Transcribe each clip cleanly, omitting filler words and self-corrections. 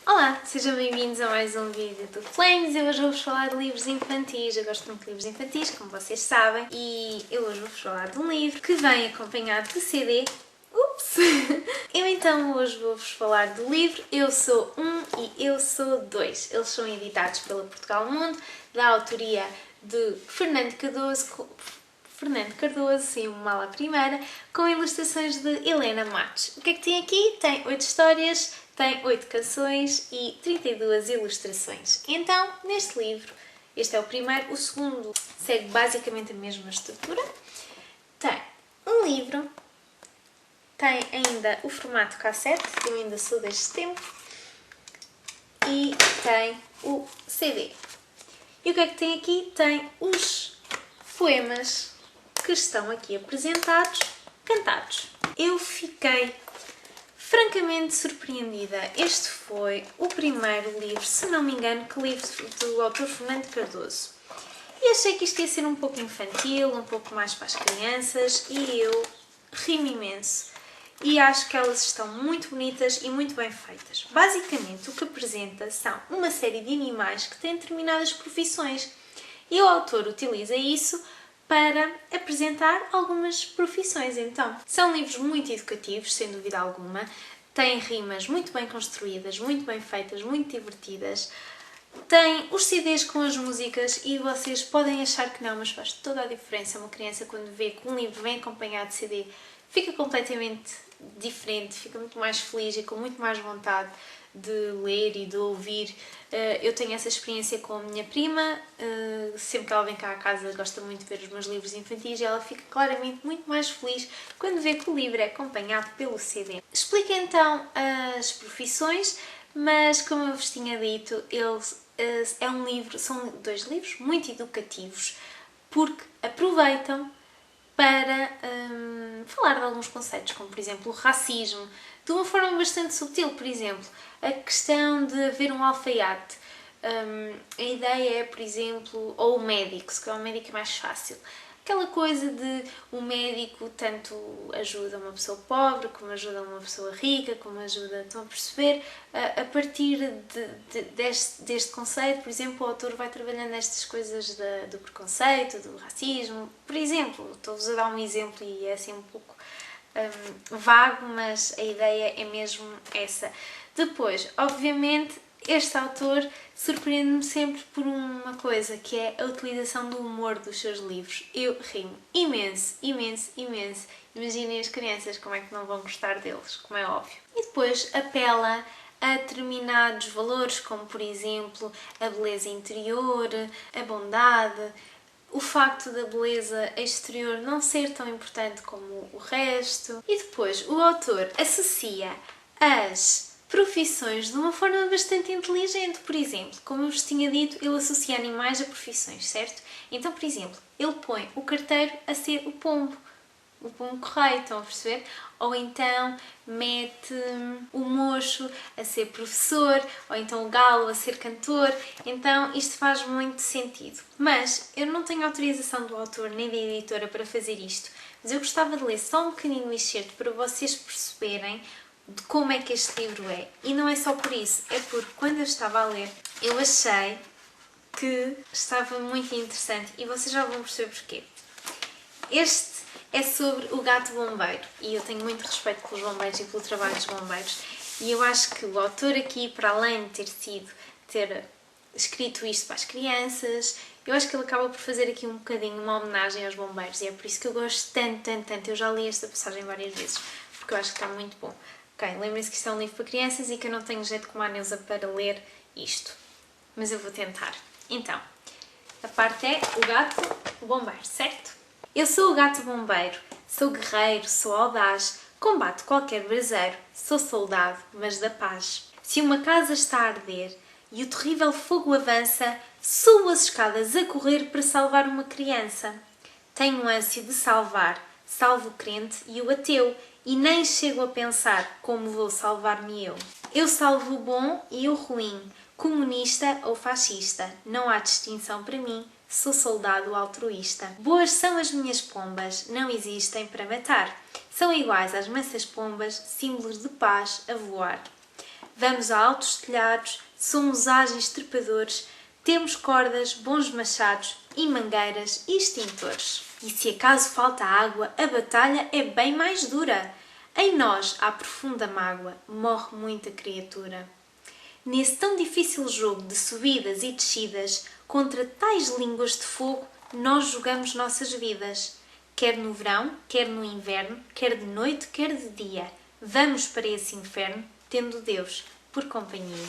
Olá, sejam bem-vindos a mais um vídeo do Flames. Eu hoje vou-vos falar de livros infantis. Eu gosto muito de livros infantis, como vocês sabem, e eu hoje vou-vos falar de um livro que vem acompanhado de CD. Ups! Eu então hoje vou-vos falar do livro Eu Sou Um e Eu Sou Dois. Eles são editados pela Portugal Mundo, da autoria de Fernando Cardoso, sim, uma mala primeira, com ilustrações de Helena Matos. O que é que tem aqui? Tem 8 histórias, tem 8 canções e 32 ilustrações. Então, neste livro, este é o primeiro, o segundo segue basicamente a mesma estrutura. Tem um livro, tem ainda o formato cassete, eu ainda sou deste tempo, e tem o CD. E o que é que tem aqui? Tem os poemas que estão aqui apresentados, cantados. Eu fiquei francamente surpreendida. Este foi o primeiro livro, se não me engano, que li do autor Fernando Cardoso. E achei que isto ia ser um pouco infantil, um pouco mais para as crianças, e eu ri-me imenso. E acho que elas estão muito bonitas e muito bem feitas. Basicamente, o que apresenta são uma série de animais que têm determinadas profissões. E o autor utiliza isso para apresentar algumas profissões. Então, são livros muito educativos, sem dúvida alguma. Têm rimas muito bem construídas, muito bem feitas, muito divertidas. Tem os CDs com as músicas e vocês podem achar que não, mas faz toda a diferença. Uma criança, quando vê que um livro vem acompanhado de CD, fica completamente diferente, fica muito mais feliz e com muito mais vontade de ler e de ouvir. Eu tenho essa experiência com a minha prima, sempre que ela vem cá à casa gosta muito de ver os meus livros infantis e ela fica claramente muito mais feliz quando vê que o livro é acompanhado pelo CD. Explico então as profissões, mas como eu vos tinha dito, são 2 livros muito educativos, porque aproveitam para falar de alguns conceitos, como por exemplo o racismo, de uma forma bastante subtil. Por exemplo, a questão de haver um alfaiate. A ideia é, por exemplo, ou o médico, se calhar o médico é mais fácil. Aquela coisa de o médico tanto ajuda uma pessoa pobre, como ajuda uma pessoa rica, como ajuda, estão a perceber? A partir deste conceito, por exemplo, o autor vai trabalhando estas coisas do preconceito, do racismo. Por exemplo, estou-vos a dar um exemplo e é assim um pouco vago, mas a ideia é mesmo essa. Depois, obviamente, este autor surpreende-me sempre por uma coisa, que é a utilização do humor dos seus livros. Eu rimo imenso, imenso, imenso. Imaginem as crianças como é que não vão gostar deles, como é óbvio. E depois apela a determinados valores, como por exemplo a beleza interior, a bondade, o facto da beleza exterior não ser tão importante como o resto. E depois o autor associa as profissões de uma forma bastante inteligente. Por exemplo, como eu vos tinha dito, ele associa animais a profissões, certo? Então, por exemplo, ele põe o carteiro a ser o pombo correio, estão a perceber? Ou então mete o mocho a ser professor, ou então o galo a ser cantor. Então isto faz muito sentido. Mas eu não tenho autorização do autor nem da editora para fazer isto, mas eu gostava de ler só um bocadinho o excerto para vocês perceberem de como é que este livro é. E não é só por isso, é porque quando eu estava a ler, eu achei que estava muito interessante e vocês já vão perceber porquê. Este é sobre o gato bombeiro e eu tenho muito respeito pelos bombeiros e pelo trabalho dos bombeiros e eu acho que o autor aqui, para além de ter escrito isto para as crianças, eu acho que ele acaba por fazer aqui um bocadinho uma homenagem aos bombeiros e é por isso que eu gosto tanto, tanto, tanto. Eu já li esta passagem várias vezes porque eu acho que está muito bom. Ok, lembrem-se que isto é um livro para crianças e que eu não tenho jeito como a Neuza para ler isto, mas eu vou tentar. Então, a parte é o gato bombeiro, certo? Eu sou o gato bombeiro, sou guerreiro, sou audaz, combato qualquer braseiro, sou soldado, mas da paz. Se uma casa está a arder e o terrível fogo avança, subo as escadas a correr para salvar uma criança. Tenho ânsia de salvar, salvo o crente e o ateu, e nem chego a pensar como vou salvar-me eu. Eu salvo o bom e o ruim, comunista ou fascista, não há distinção para mim. Sou soldado altruísta. Boas são as minhas pombas, não existem para matar. São iguais às mansas pombas, símbolos de paz a voar. Vamos a altos telhados, somos ágeis trepadores, temos cordas, bons machados e mangueiras e extintores. E se acaso falta água, a batalha é bem mais dura. Em nós há profunda mágoa, morre muita criatura. Nesse tão difícil jogo de subidas e descidas, contra tais línguas de fogo, nós jogamos nossas vidas. Quer no verão, quer no inverno, quer de noite, quer de dia. Vamos para esse inferno, tendo Deus por companhia.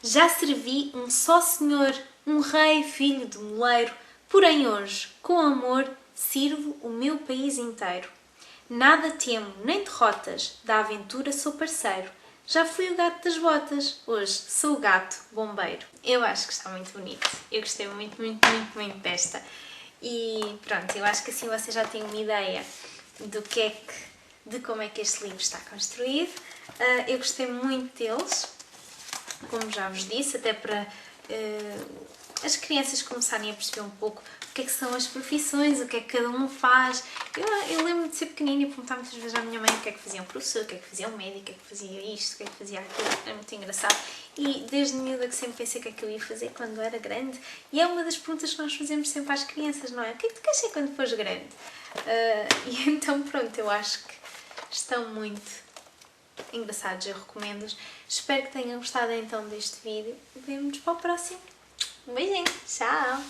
Já servi um só Senhor, um rei, filho de moleiro, porém hoje, com amor, sirvo o meu país inteiro. Nada temo, nem derrotas, da aventura sou parceiro. Já fui o gato das botas, hoje sou o gato bombeiro. Eu acho que está muito bonito. Eu gostei muito, muito, muito, muito desta. E pronto, eu acho que assim vocês já têm uma ideia de como é que este livro está construído. Eu gostei muito deles, como já vos disse, até para as crianças começarem a perceber um pouco o que é que são as profissões, o que é que cada um faz. Eu lembro de ser pequenina e perguntar muitas vezes à minha mãe o que é que fazia um professor, o que é que fazia um médico, o que é que fazia isto, o que é que fazia aquilo. É muito engraçado. E desde miúda que sempre pensei o que é que eu ia fazer quando era grande. E é uma das perguntas que nós fazemos sempre às crianças, não é? O que é que tu queres ser quando fores grande? E então pronto, eu acho que estão muito engraçados, eu recomendo-os. Espero que tenham gostado então deste vídeo. Vemo-nos para o próximo. Um beijinho, tchau!